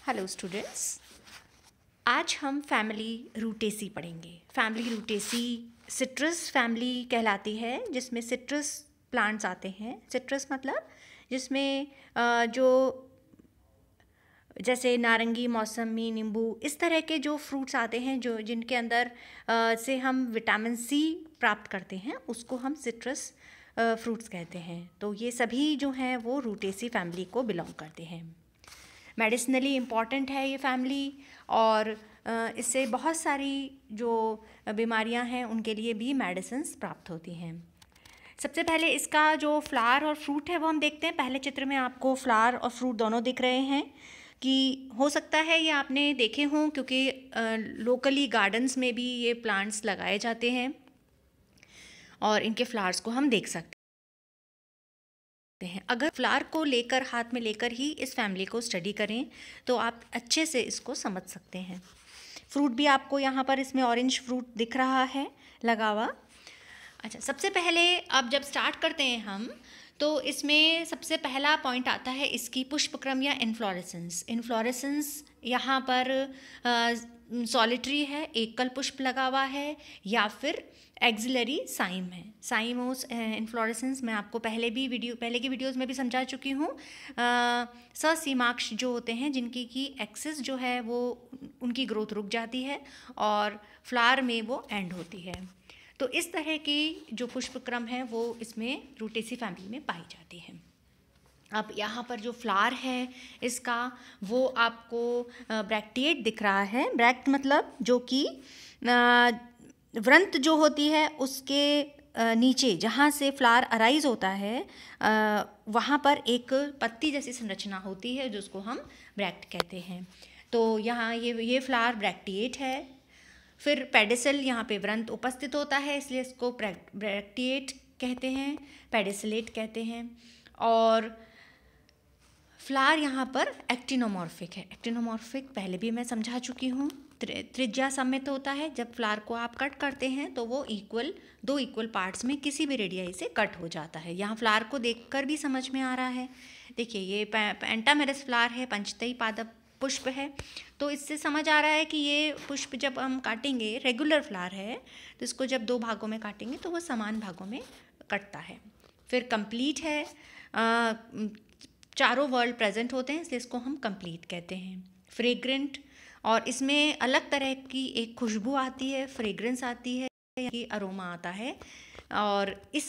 Hello students, आज हम family Rutaceae पढ़ेंगे। फैमिली रूटेसी सिट्रस फैमिली कहलाती है, जिसमें सिट्रस प्लांट्स आते हैं। सिट्रस मतलब जिसमें जो जैसे नारंगी, मौसमी, नींबू, इस तरह के जो फ्रूट्स आते हैं जो जिनके अंदर से हम विटामिन सी प्राप्त करते हैं, उसको हम सिट्रस फ्रूट्स कहते हैं। तो ये सभी जो हैं वो रूटेसी फैमिली को बिलोंग करते हैं। मेडिसिनली इम्पॉर्टेंट है ये फैमिली, और इससे बहुत सारी जो बीमारियां हैं उनके लिए भी मेडिसिन्स प्राप्त होती हैं। सबसे पहले इसका जो फ्लावर और फ्रूट है वो हम देखते हैं। पहले चित्र में आपको फ्लावर और फ्रूट दोनों दिख रहे हैं कि हो सकता है ये आपने देखे हों, क्योंकि लोकली गार्डन्स में भी ये प्लांट्स लगाए जाते हैं और इनके फ्लावर्स को हम देख सकते हैं। अगर फ्लावर को लेकर, हाथ में लेकर ही इस फैमिली को स्टडी करें तो आप अच्छे से इसको समझ सकते हैं। फ्रूट भी आपको यहाँ पर इसमें ऑरेंज फ्रूट दिख रहा है लगा हुआ। अच्छा, सबसे पहले अब जब स्टार्ट करते हैं हम, तो इसमें सबसे पहला पॉइंट आता है इसकी पुष्पक्रम या इन्फ्लोरेसेंस। इन्फ्लोरेसेंस यहाँ पर सॉलिटरी है, एकल पुष्प लगा हुआ है, या फिर एक्सिलरी साइम है। साइमोस इन्फ्लोरेसेंस मैं आपको पहले की वीडियोस में भी समझा चुकी हूँ। ससीमाक्ष जो होते हैं, जिनकी की एक्सिस जो है वो उनकी ग्रोथ रुक जाती है और फ्लावर में वो एंड होती है। तो इस तरह की जो पुष्पक्रम है वो इसमें रूटेसी फैमिली में पाई जाती है। अब यहाँ पर जो फ्लावर है इसका, वो आपको ब्रैक्टिएट दिख रहा है। ब्रैक्ट मतलब जो कि वृंत जो होती है उसके नीचे जहाँ से फ्लावर अराइज होता है, वहाँ पर एक पत्ती जैसी संरचना होती है जिसको हम ब्रैक्ट कहते हैं। तो यहाँ ये फ्लावर ब्रैक्टिएट है। फिर पेडिसल, यहाँ पे वृंत उपस्थित होता है, इसलिए इसको ब्रैक्टिएट कहते हैं, पेडिसलेट कहते हैं। और फ्लावर यहाँ पर एक्टिनोमॉर्फिक है। एक्टिनोमॉर्फिक पहले भी मैं समझा चुकी हूँ। त्रिज्या सममित होता है। जब फ्लावर को आप कट करते हैं तो वो दो इक्वल पार्ट्स में किसी भी रेडियाई से कट हो जाता है। यहाँ फ्लावर को देखकर भी समझ में आ रहा है। देखिए, ये पेंटामेरस फ्लावर है, पंचतई पादप पुष्प है। तो इससे समझ आ रहा है कि ये पुष्प जब हम काटेंगे, रेगुलर फ्लावर है, तो इसको जब दो भागों में काटेंगे तो वो समान भागों में कटता है। फिर कंप्लीट है, चारों वर्ल्ड प्रेजेंट होते हैं, इसलिए इसको हम कंप्लीट कहते हैं। फ्रेग्रेंट, और इसमें अलग तरह की एक खुशबू आती है, फ्रेग्रेंस आती है, कि अरोमा आता है। और इस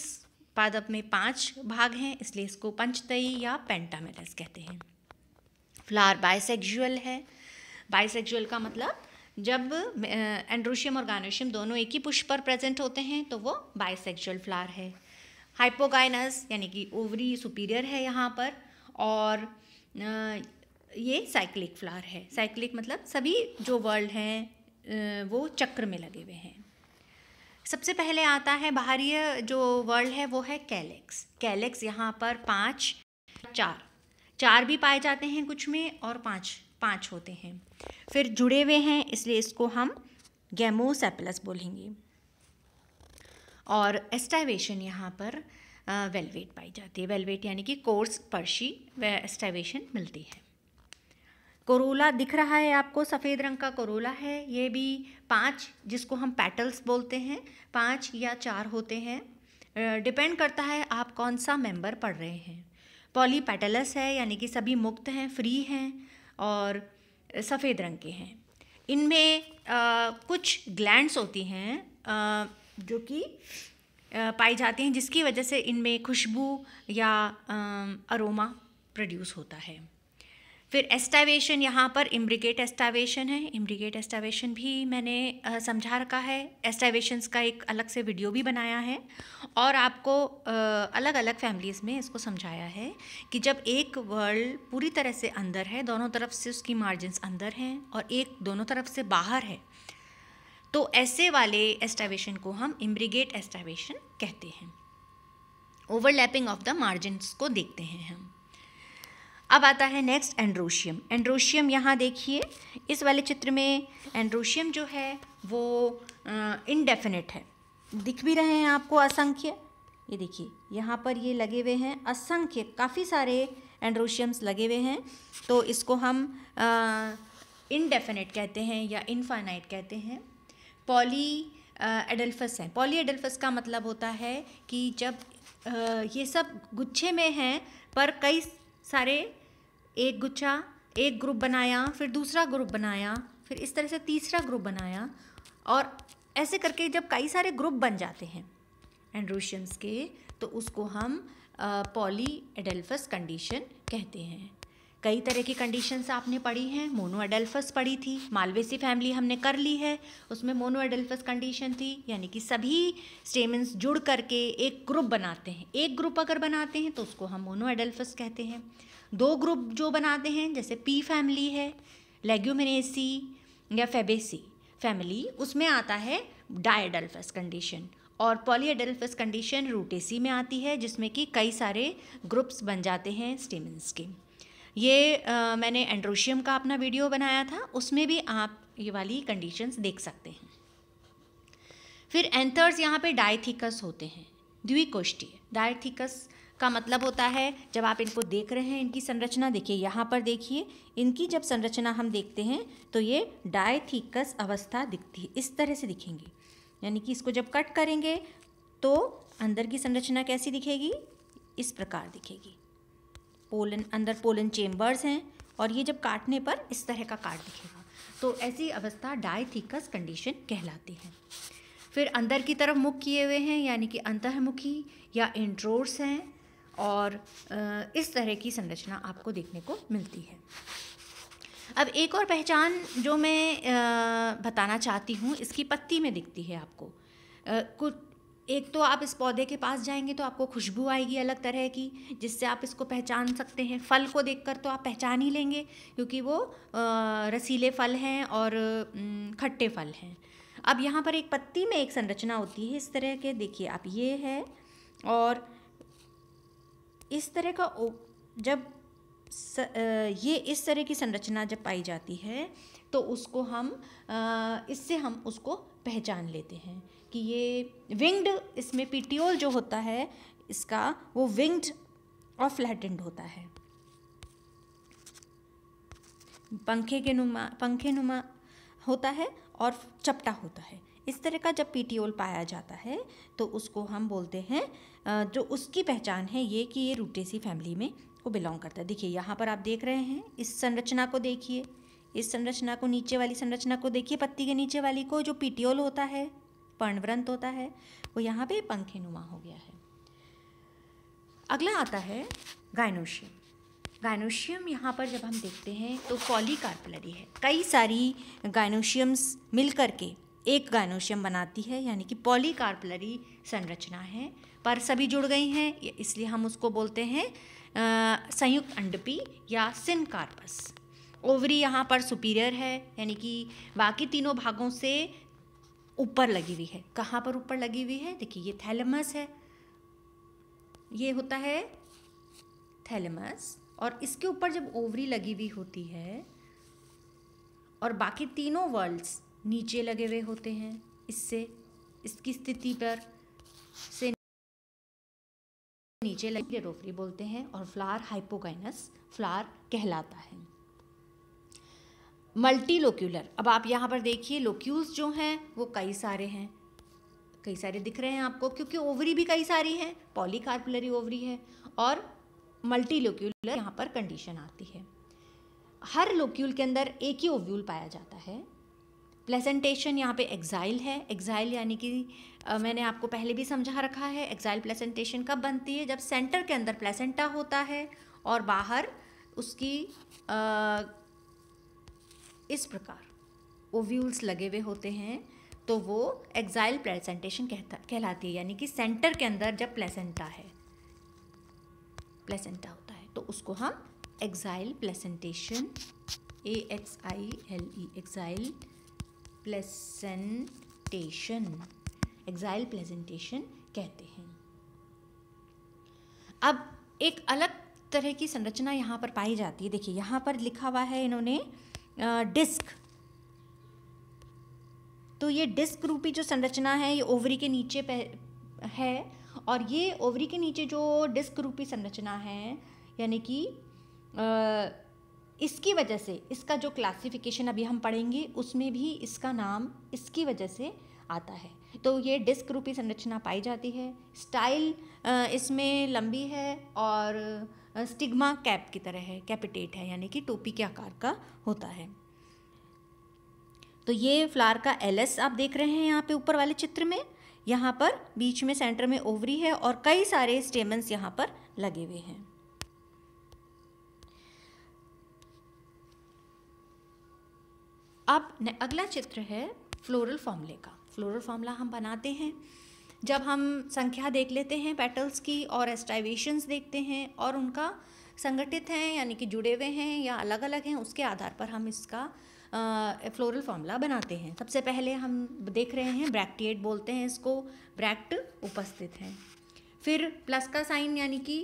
पादप में 5 भाग हैं, इसलिए इसको पंचतई या पेंटामेरस कहते हैं। फ्लावर बाइसेक्सुअल है। बाइसेक्सुअल का मतलब जब एंड्रोशियम और गायनोशियम दोनों एक ही पुष्प पर प्रेजेंट होते हैं तो वो बाइसेक्सुअल फ्लावर है। हाइपोगाइनस यानी कि ओवरी सुपीरियर है यहाँ पर, और ये साइक्लिक फ्लावर है। साइक्लिक मतलब सभी जो वर्ल्ड हैं वो चक्र में लगे हुए हैं। सबसे पहले आता है बाहरी जो वर्ल्ड है वो है कैलेक्स। कैलेक्स यहाँ पर 4 भी पाए जाते हैं कुछ में, और 5 होते हैं। फिर जुड़े हुए हैं, इसलिए इसको हम गैमोसेपलस बोलेंगे। और एस्टाइवेशन यहाँ पर वेलवेट पाई जाती है। वेलवेट यानी कि कोर्स पर्शी व एस्टाइवेशन मिलती है। कोरोला दिख रहा है आपको, सफ़ेद रंग का कोरोला है। ये भी 5, जिसको हम पेटल्स बोलते हैं, 5 या 4 होते हैं। डिपेंड करता है आप कौन सा मेंबर पढ़ रहे हैं। पॉलीपेटलस है, यानी कि सभी मुक्त हैं, फ्री हैं और सफ़ेद रंग के हैं। इनमें कुछ ग्लैंड्स होती हैं जो कि पाई जाती हैं, जिसकी वजह से इनमें खुशबू या अरोमा प्रोड्यूस होता है। फिर एस्टाइवेशन, यहाँ पर इम्ब्रिगेट एस्टाइवेशन है। इम्ब्रिगेट एस्टाइवेशन भी मैंने समझा रखा है। एस्टाइवेशंस का एक अलग से वीडियो भी बनाया है, और आपको अलग अलग फैमिलीज़ में इसको समझाया है कि जब एक वर्ल्ड पूरी तरह से अंदर है, दोनों तरफ से उसकी मार्जिन्स अंदर हैं और एक दोनों तरफ से बाहर है, तो ऐसे वाले एस्टाइवेशन को हम इम्ब्रिगेट एस्टाइवेशन कहते हैं। ओवरलैपिंग ऑफ द मार्जिन्स को देखते हैं हम। अब आता है नेक्स्ट एंड्रोशियम। एंड्रोशियम यहाँ देखिए, इस वाले चित्र में एंड्रोशियम जो है वो इनडेफिनिट है। दिख भी रहे हैं आपको असंख्य। ये देखिए, यहाँ पर ये लगे हुए हैं असंख्य, काफ़ी सारे एंड्रोशियम्स लगे हुए हैं, तो इसको हम इनडेफिनेट कहते हैं या इनफाइनाइट कहते हैं। पॉली एडल्फस है। पॉली एडल्फस का मतलब होता है कि जब ये सब गुच्छे में हैं पर कई सारे, एक गुच्छा, एक ग्रुप बनाया, फिर दूसरा ग्रुप बनाया, फिर इस तरह से तीसरा ग्रुप बनाया, और ऐसे करके जब कई सारे ग्रुप बन जाते हैं एंड्रोशियम्स के, तो उसको हम पॉली एडल्फस कंडीशन कहते हैं। कई तरह की कंडीशंस आपने पढ़ी हैं। मोनो एडल्फस पढ़ी थी, मालवेसी फैमिली हमने कर ली है, उसमें मोनो एडल्फस कंडीशन थी, यानी कि सभी स्टेमन्स जुड़ करके एक ग्रुप बनाते हैं। एक ग्रुप अगर बनाते हैं तो उसको हम मोनो एडल्फस कहते हैं। दो ग्रुप जो बनाते हैं, जैसे पी फैमिली है, लेग्यूमिनेसी या फेबेसी फैमिली, उसमें आता है डायएडल्फस कंडीशन। और पॉलीएडल्फस कंडीशन रूटेसी में आती है, जिसमें कि कई सारे ग्रुप्स बन जाते हैं स्टेमन्स के। ये मैंने एंड्रोशियम का अपना वीडियो बनाया था, उसमें भी आप ये वाली कंडीशंस देख सकते हैं। फिर एंथर्स यहाँ पे डायथीकस होते हैं, द्विकोष्ठीय। डायथीकस का मतलब होता है, जब आप इनको देख रहे हैं, इनकी संरचना देखिए, यहाँ पर देखिए, इनकी जब संरचना हम देखते हैं तो ये डायथीकस अवस्था दिखती है, इस तरह से दिखेंगी। यानी कि इसको जब कट करेंगे तो अंदर की संरचना कैसी दिखेगी, इस प्रकार दिखेगी। पोलन, अंदर पोलन चेम्बर्स हैं, और ये जब काटने पर इस तरह का काट दिखेगा। तो ऐसी अवस्था डायथीकस कंडीशन कहलाती है। फिर अंदर की तरफ मुख किए हुए हैं, यानी कि अंतर्मुखी या इंट्रोर्स हैं, और इस तरह की संरचना आपको देखने को मिलती है। अब एक और पहचान जो मैं बताना चाहती हूँ, इसकी पत्ती में दिखती है आपको। कुछ एक तो आप इस पौधे के पास जाएंगे तो आपको खुशबू आएगी अलग तरह की, जिससे आप इसको पहचान सकते हैं। फल को देखकर तो आप पहचान ही लेंगे, क्योंकि वो रसीले फल हैं और खट्टे फल हैं। अब यहाँ पर एक पत्ती में एक संरचना होती है इस तरह के, देखिए आप, ये है, और इस तरह का जब ये इस तरह की संरचना जब पाई जाती है तो उसको हम इससे हम उसको पहचान लेते हैं कि ये विंग्ड, इसमें पीटियोल जो होता है इसका, वो विंग्ड और फ्लैटेंड होता है, पंखे नुमा होता है और चपटा होता है। इस तरह का जब पीटियोल पाया जाता है तो उसको हम बोलते हैं, जो उसकी पहचान है ये कि ये रूटेसी फैमिली में को बिलोंग करता है। देखिए यहाँ पर आप देख रहे हैं, इस संरचना को देखिए, इस संरचना को, नीचे वाली संरचना को देखिए, पत्ती के नीचे वाली को, जो पीटियोल होता है, पर्णवृंत होता है, वो यहाँ पे पंखेनुमा हो गया है। अगला आता है गायनोशियम। गायनोशियम यहाँ पर जब हम देखते हैं तो पॉलीकार्पेलरी है। कई सारी गायनोशियम्स मिल करके एक गायनोशियम बनाती है, यानी कि पॉलीकार्पेलरी संरचना है, पर सभी जुड़ गई हैं, इसलिए हम उसको बोलते हैं संयुक्त अंडपी या सिनकार्पस। ओवरी यहाँ पर सुपीरियर है, यानी कि बाकी तीनों भागों से ऊपर लगी हुई है। कहाँ पर ऊपर लगी हुई है, देखिए ये थैलेमस है, ये होता है थैलेमस, और इसके ऊपर जब ओवरी लगी हुई होती है और बाकी तीनों वर्ल्ड्स नीचे लगे हुए होते हैं, इससे इसकी स्थिति पर से नीचे लगे ओवरी बोलते हैं, और फ्लावर हाइपोगाइनस फ्लावर कहलाता है। मल्टी लोक्यूलर, अब आप यहाँ पर देखिए, लोक्यूल्स जो हैं वो कई सारे हैं, कई सारे दिख रहे हैं आपको, क्योंकि ओवरी भी कई सारी हैं, पॉलीकार्पेलरी ओवरी है, और मल्टी लोक्यूलर यहाँ पर कंडीशन आती है। हर लोक्यूल के अंदर एक ही ओव्यूल पाया जाता है। प्लेसेंटेशन यहाँ पे एक्साइल है। एक्साइल यानी कि मैंने आपको पहले भी समझा रखा है, एक्साइल प्लेसेंटेशन कब बनती है, जब सेंटर के अंदर प्लेसेंटा होता है और बाहर उसकी इस प्रकार ओव्यूल्स लगे हुए होते हैं, तो वो एक्साइल प्लेसेंटेशन कहलाती है। यानी कि सेंटर के अंदर जब प्लेसेंटा होता है तो उसको हम exile placentation, AXILE, exile placentation कहते हैं। अब एक अलग तरह की संरचना यहाँ पर पाई जाती है। देखिए यहाँ पर लिखा हुआ है इन्होंने डिस्क, तो ये डिस्क रूपी जो संरचना है ये ओवरी के नीचे है, और ये ओवरी के नीचे जो डिस्क रूपी संरचना है, यानी कि इसकी वजह से इसका जो क्लासिफिकेशन अभी हम पढ़ेंगे उसमें भी इसका नाम इसकी वजह से आता है। तो ये डिस्क रूपी संरचना पाई जाती है। स्टाइल इसमें लंबी है और स्टिग्मा कैप की तरह है, कैपिटेट है, यानी कि टोपी के आकार का होता है। तो ये फ्लावर का एलएस आप देख रहे हैं यहाँ पे ऊपर वाले चित्र में। यहाँ पर बीच में सेंटर में ओवरी है और कई सारे स्टेमन्स यहाँ पर लगे हुए हैं। अब अगला चित्र है फ्लोरल फॉर्मूले का। फ्लोरल फॉर्मूला हम बनाते हैं जब हम संख्या देख लेते हैं पेटल्स की और एस्टाइवेशंस देखते हैं और उनका संगठित हैं यानी कि जुड़े हुए हैं या अलग अलग हैं, उसके आधार पर हम इसका फ्लोरल फॉर्मूला बनाते हैं। सबसे पहले हम देख रहे हैं ब्रैक्टिएट बोलते हैं इसको, ब्रैक्ट उपस्थित है। फिर प्लस का साइन यानी कि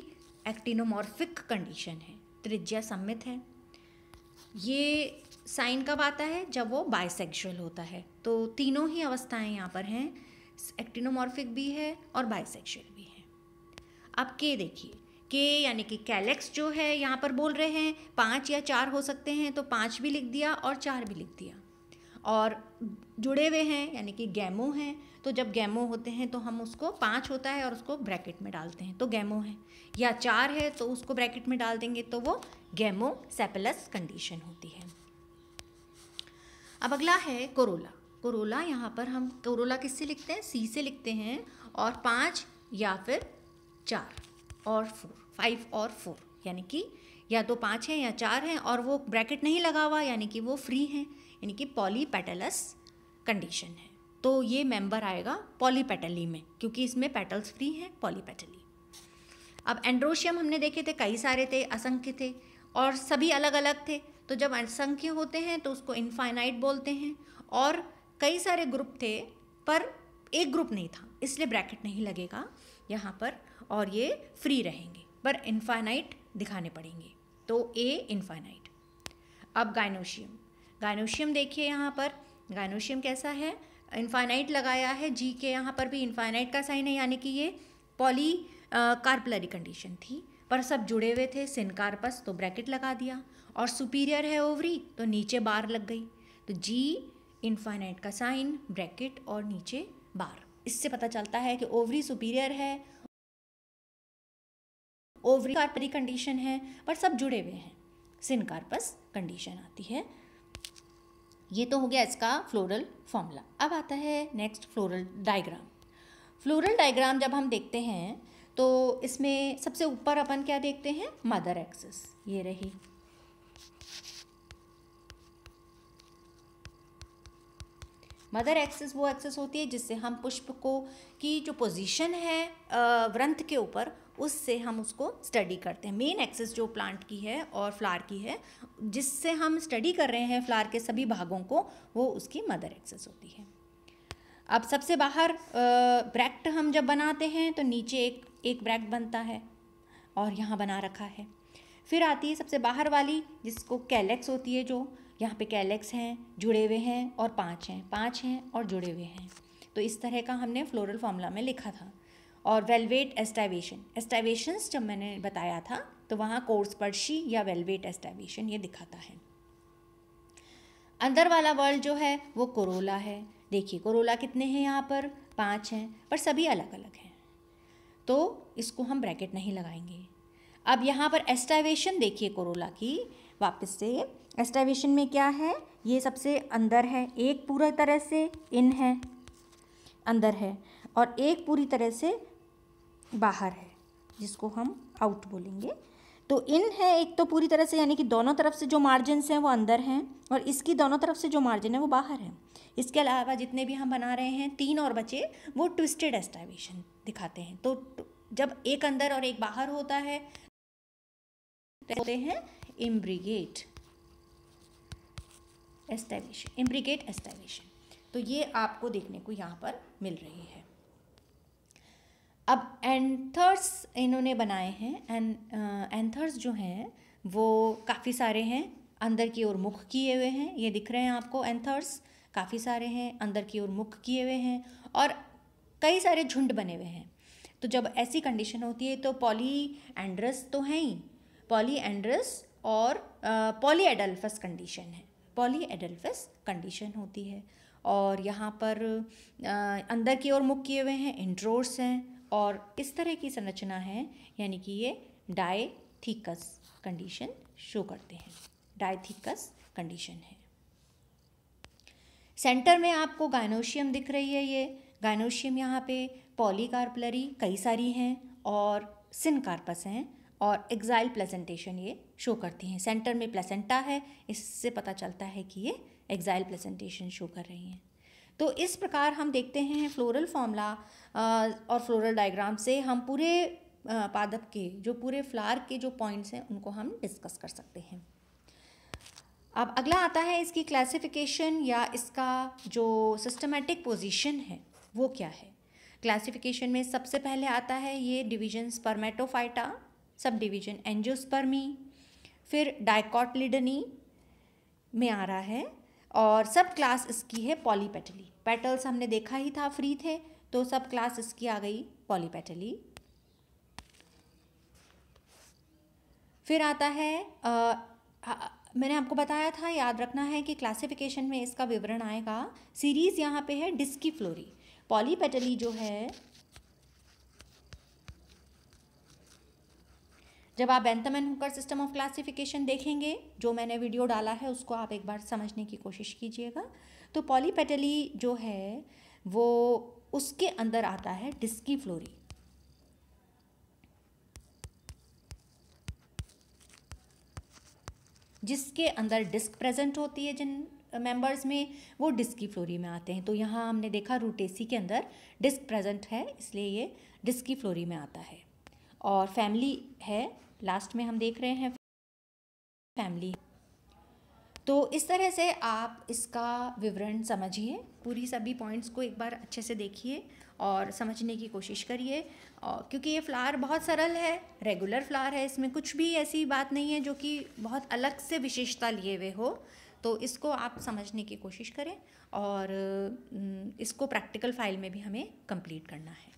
एक्टिनोमॉर्फिक कंडीशन है, त्रिज्या सममित है। ये साइन कब आता है? जब वो बाइसेक्सुअल होता है। तो तीनों ही अवस्थाएं यहाँ पर हैं, एक्टिनोमॉर्फिक भी है और बाइसेक्सुअल भी है। अब के देखिए, के यानी कि कैलेक्स जो है यहाँ पर बोल रहे हैं 5 या 4 हो सकते हैं, तो 5 भी लिख दिया और 4 भी लिख दिया। और जुड़े हुए हैं यानी कि गैमो हैं, तो जब गैमो होते हैं तो हम उसको 5 होता है और उसको ब्रैकेट में डालते हैं तो गैमो है, या 4 है तो उसको ब्रैकेट में डाल देंगे तो वो गैमोसेफेलस कंडीशन होती है। अब अगला है कोरोला। कोरोला यहाँ पर हम कोरोला किससे लिखते हैं? सी से लिखते हैं और 5 या फिर 4 और 5 और 4, यानी कि या तो 5 हैं या 4 हैं और वो ब्रैकेट नहीं लगा हुआ यानी कि वो फ्री हैं, यानी कि पॉलीपेटलस कंडीशन है। तो ये मेंबर आएगा पॉलीपेटली में क्योंकि इसमें पेटल्स फ्री हैं, पॉलीपेटली। अब एंड्रोशियम हमने देखे थे, कई सारे थे, असंख्य थे और सभी अलग अलग थे। तो जब असंख्य होते हैं तो उसको इनफाइनाइट बोलते हैं और कई सारे ग्रुप थे पर एक ग्रुप नहीं था, इसलिए ब्रैकेट नहीं लगेगा यहाँ पर और ये फ्री रहेंगे, पर इनफाइनाइट दिखाने पड़ेंगे, तो ए इनफाइनाइट। अब गाइनोशियम, गाइनोशियम देखिए यहाँ पर गाइनोशियम कैसा है? इनफाइनाइट लगाया है, जी के यहाँ पर भी इनफाइनाइट का साइन है, यानी कि ये पॉली कार्पलरी कंडीशन थी पर सब जुड़े हुए थे, सिनकार्पस, तो ब्रैकेट लगा दिया। और सुपीरियर है ओवरी तो नीचे बार लग गई, तो जी इनफाइनाइट का साइन, ब्रैकेट और नीचे बार। इससे पता चलता है कि ओवरी सुपीरियर है, ओवरी कार्परी कंडीशन है पर सब जुड़े हुए हैं, सिनकार्पस कंडीशन आती है। ये तो हो गया इसका फ्लोरल फॉर्मूला। अब आता है next floral diagram. Floral diagram जब हम देखते हैं तो इसमें सबसे ऊपर अपन क्या देखते हैं? मदर एक्सिस, ये रही। मदर एक्सिस वो एक्सिस होती है जिससे हम पुष्प को की जो पोजीशन है वृंत के ऊपर, उससे हम उसको स्टडी करते हैं। मेन एक्सिस जो प्लांट की है और फ्लावर की है, जिससे हम स्टडी कर रहे हैं फ्लावर के सभी भागों को, वो उसकी मदर एक्सिस होती है। अब सबसे बाहर ब्रैक्ट हम जब बनाते हैं तो नीचे एक ब्रैक्ट बनता है और यहाँ बना रखा है। फिर आती है सबसे बाहर वाली जिसको कैलेक्स होती है, जो यहाँ पे कैलेक्स हैं, जुड़े हुए हैं और 5 हैं और जुड़े हुए हैं। तो इस तरह का हमने फ्लोरल फॉर्मूला में लिखा था। और वेलवेट एस्टाइवेशन, एस्टाइवेशंस जब मैंने बताया था तो वहाँ कोर्सपर्शी या वेलवेट एस्टाइवेशन ये दिखाता है। अंदर वाला वर्ल्ड जो है वो कोरोला है। देखिए कोरोला कितने हैं यहाँ पर? 5 हैं पर सभी अलग अलग हैं, तो इसको हम ब्रैकेट नहीं लगाएंगे। अब यहाँ पर एस्टाइवेशन देखिए कोरोला की, वापस से एस्टाइवेशन में क्या है? ये सबसे अंदर है, एक पूरा तरह से इन है, अंदर है, और एक पूरी तरह से बाहर है जिसको हम आउट बोलेंगे। तो इन है एक तो पूरी तरह से, यानी कि दोनों तरफ से जो मार्जिन्स हैं वो अंदर हैं और इसकी दोनों तरफ से जो मार्जिन है वो बाहर है। इसके अलावा जितने भी हम बना रहे हैं 3 और बचे, वो ट्विस्टेड एस्टाइवेशन दिखाते हैं। तो जब एक अंदर और एक बाहर होता है होते हैं इम्ब्रिगेट एस्टाइवेशन, इम्ब्रिगेट एस्टाइवेशन। तो ये आपको देखने को यहाँ पर मिल रही है। अब एंथर्स इन्होंने बनाए हैं। एंथर्स जो हैं वो काफ़ी सारे हैं, अंदर की ओर मुख किए हुए हैं, ये दिख रहे हैं आपको। एंथर्स काफ़ी सारे हैं, अंदर की ओर मुख किए हुए हैं और कई सारे झुंड बने हुए हैं। तो जब ऐसी कंडीशन होती है तो पॉलीएंड्रस तो हैं ही, पॉलीएंड्रस और पॉलीएडल्फस कंडीशन है, पॉलीएडल्फस कंडीशन होती है। और यहाँ पर अंदर की ओर मुख किए हुए हैं, इंट्रोर्स हैं और इस तरह की संरचना है, यानी कि ये डायथीकस कंडीशन शो करते हैं, डायथीकस कंडीशन है। सेंटर में आपको गायनोशियम दिख रही है, ये गायनोशियम यहाँ पे पॉलीकार्पलरी कई सारी हैं और सिनकार्पस हैं और एक्साइल प्लेसेंटेशन ये शो करती हैं। सेंटर में प्लेसेंटा है, इससे पता चलता है कि ये एक्साइल प्लेसेंटेशन शो कर रही हैं। तो इस प्रकार हम देखते हैं फ्लोरल फॉर्मूला और फ्लोरल डायग्राम से हम पूरे पादप के जो पूरे फ्लावर के जो पॉइंट्स हैं उनको हम डिस्कस कर सकते हैं। अब अगला आता है इसकी क्लासिफिकेशन या इसका जो सिस्टमेटिक पोजीशन है वो क्या है। क्लासिफिकेशन में सबसे पहले आता है ये division Spermatophyta, sub division angiospermae, फिर डाइकोटिलिडनी में आ रहा है और सब क्लास इसकी है पॉलीपेटली। पेटल्स हमने देखा ही था फ्री थे, तो सब क्लास इसकी आ गई पॉलीपेटली। फिर आता है मैंने आपको बताया था, याद रखना है कि क्लासिफिकेशन में इसका विवरण आएगा। सीरीज यहाँ पे है डिस्कीफ्लोरी। पॉलीपेटली जो है, जब आप Bentham and Hooker system of classification देखेंगे, जो मैंने वीडियो डाला है उसको आप एक बार समझने की कोशिश कीजिएगा। तो पॉलीपेटली जो है वो उसके अंदर आता है डिस्कीफ्लोरी। जिसके अंदर डिस्क प्रेजेंट होती है, जिन मेंबर्स में, वो डिस्कीफ्लोरी में आते हैं। तो यहाँ हमने देखा रूटेसी के अंदर डिस्क प्रेजेंट है, इसलिए ये डिस्कीफ्लोरी में आता है। और फैमिली है, लास्ट में हम देख रहे हैं फैमिली। तो इस तरह से आप इसका विवरण समझिए, पूरी सभी पॉइंट्स को एक बार अच्छे से देखिए और समझने की कोशिश करिए। और क्योंकि ये फ्लावर बहुत सरल है, रेगुलर फ्लावर है, इसमें कुछ भी ऐसी बात नहीं है जो कि बहुत अलग से विशेषता लिए हुए हो, तो इसको आप समझने की कोशिश करें और इसको प्रैक्टिकल फाइल में भी हमें कंप्लीट करना है।